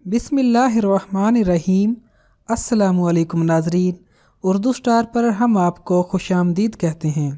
बिस्मिल्लाहिर्रहमानिर्रहीम। अस्सलामुअलैकुम नाज़रीन, उर्दू स्टार पर हम आपको खुशामदीद कहते हैं।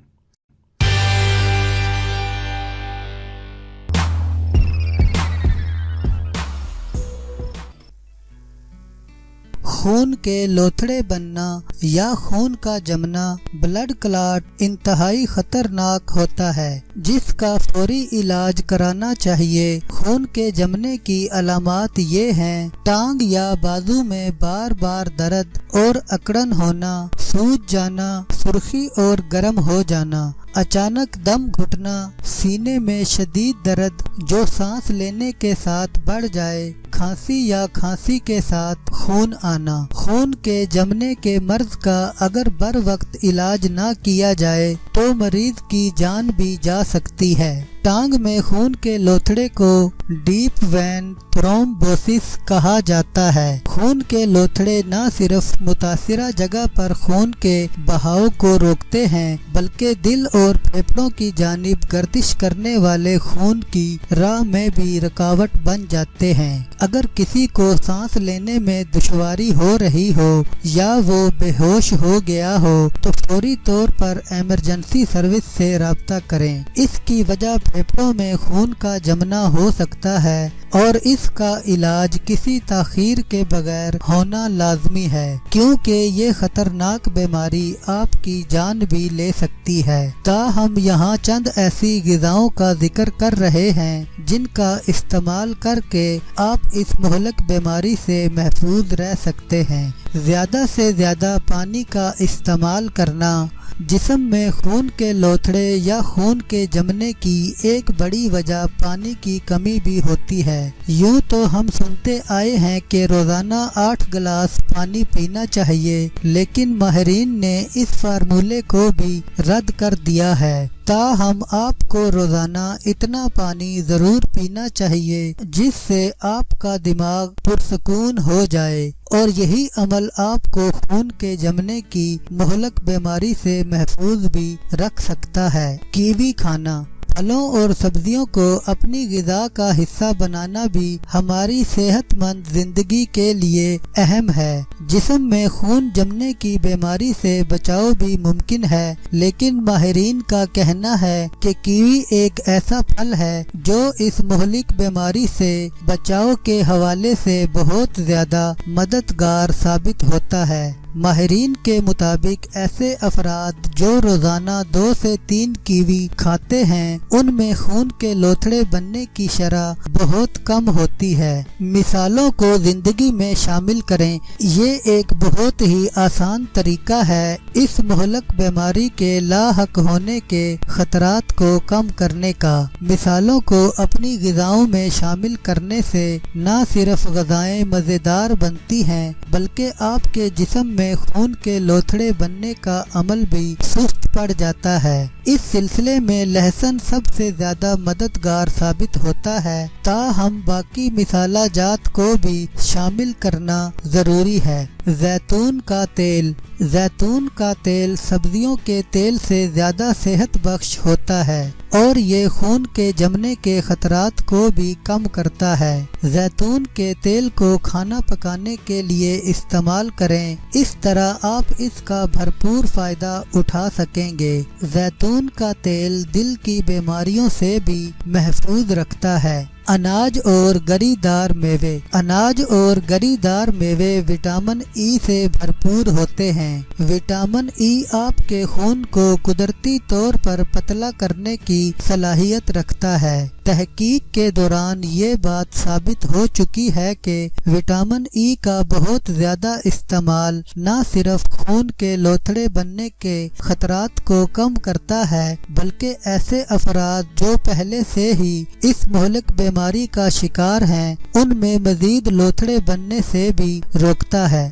खून के लोथड़े बनना या खून का जमना ब्लड क्लॉट इंतहाई खतरनाक होता है, जिसका फौरी इलाज कराना चाहिए। खून के जमने की अलामात ये हैं: टांग या बाजू में बार बार दर्द और अकड़न होना, सूज जाना, सुर्खी और गर्म हो जाना, अचानक दम घुटना, सीने में शदीद दर्द जो सांस लेने के साथ बढ़ जाए, खांसी या खांसी के साथ खून आना। खून के जमने के मर्ज का अगर बर वक्त इलाज ना किया जाए तो मरीज की जान भी जा सकती है। टांग में खून के लोथड़े को डीप वेन थ्रोम्बोसिस कहा जाता है। खून के लोथड़े न सिर्फ मुतासिरा जगह पर खून के बहाव को रोकते हैं, बल्कि दिल और फेफड़ों की जानिब गर्दिश करने वाले खून की राह में भी रुकावट बन जाते हैं। अगर किसी को सांस लेने में दुश्वारी हो रही हो या वो बेहोश हो गया हो तो फौरी तौर पर इमरजेंसी सर्विस से राब्ता करें। इसकी वजह फेफड़ों में खून का जमना हो सकता है और इसका इलाज किसी ताखीर के बगैर होना लाजमी है, क्योंकि ये खतरनाक बीमारी आपकी जान भी ले सकती है। हम यहाँ चंद ऐसी ग़िज़ाओं का जिक्र कर रहे हैं जिनका इस्तेमाल करके आप इस मुहलक बीमारी से महफूज रह सकते हैं। ज़्यादा से ज़्यादा पानी का इस्तेमाल करना जिस्म में खून के लोथड़े या खून के जमने की एक बड़ी वजह पानी की कमी भी होती है। यूँ तो हम सुनते आए हैं कि रोज़ाना 8 गिलास पानी पीना चाहिए, लेकिन माहिरीन ने इस फार्मूले को भी रद्द कर दिया है। हम आपको रोज़ाना इतना पानी ज़रूर पीना चाहिए जिससे आपका दिमाग पुरसकून हो जाए, और यही अमल आपको खून के जमने की मुहलक बीमारी से महफूज भी रख सकता है। कीवी खाना, फलों और सब्जियों को अपनी ग़िज़ा का हिस्सा बनाना भी हमारी सेहतमंद जिंदगी के लिए अहम है। जिस्म में खून जमने की बीमारी से बचाव भी मुमकिन है, लेकिन माहिरीन का कहना है कि कीवी एक ऐसा फल है जो इस मुहलिक बीमारी से बचाव के हवाले से बहुत ज़्यादा मददगार साबित होता है। माहिरीन के मुताबिक ऐसे अफराद जो रोज़ाना 2 से 3 कीवी खाते हैं, उनमें खून के लोथड़े बनने की शरह बहुत कम होती है। मिसालों को जिंदगी में शामिल करें। ये एक बहुत ही आसान तरीका है इस मुहलक बीमारी के लाहक होने के खतरात को कम करने का। मिसालों को अपनी ग़िज़ाओं में शामिल करने से न सिर्फ ग़िज़ाएं मज़ेदार बनती हैं, बल्कि आपके जिस्म में खून के लोथड़े बनने का अमल भी सुस्त पड़ जाता है। इस सिलसिले में लहसुन सबसे ज्यादा मददगार साबित होता है। हम बाकी मिसाला जात को भी शामिल करना जरूरी है। जैतून का तेल सब्जियों के तेल से ज्यादा सेहत बख्श होता है और ये खून के जमने के खतरात को भी कम करता है। जैतून के तेल को खाना पकाने के लिए इस्तेमाल करें, इस तरह आप इसका भरपूर फायदा उठा सकेंगे। जैतून का तेल दिल की बीमारियों से भी महफूज रखता है। अनाज और गरीदार मेवे विटामिन ई से भरपूर होते हैं। विटामिन ई आपके खून को कुदरती तौर पर पतला करने की सलाहियत रखता है। तहकीक के दौरान ये बात साबित हो चुकी है कि विटामिन ई का बहुत ज्यादा इस्तेमाल न सिर्फ खून के लोथड़े बनने के खतरात को कम करता है, बल्कि ऐसे अफराद जो पहले से ही इस मुहलिक बीमारी का शिकार हैं, उनमें मजीद लोथड़े बनने से भी रोकता है।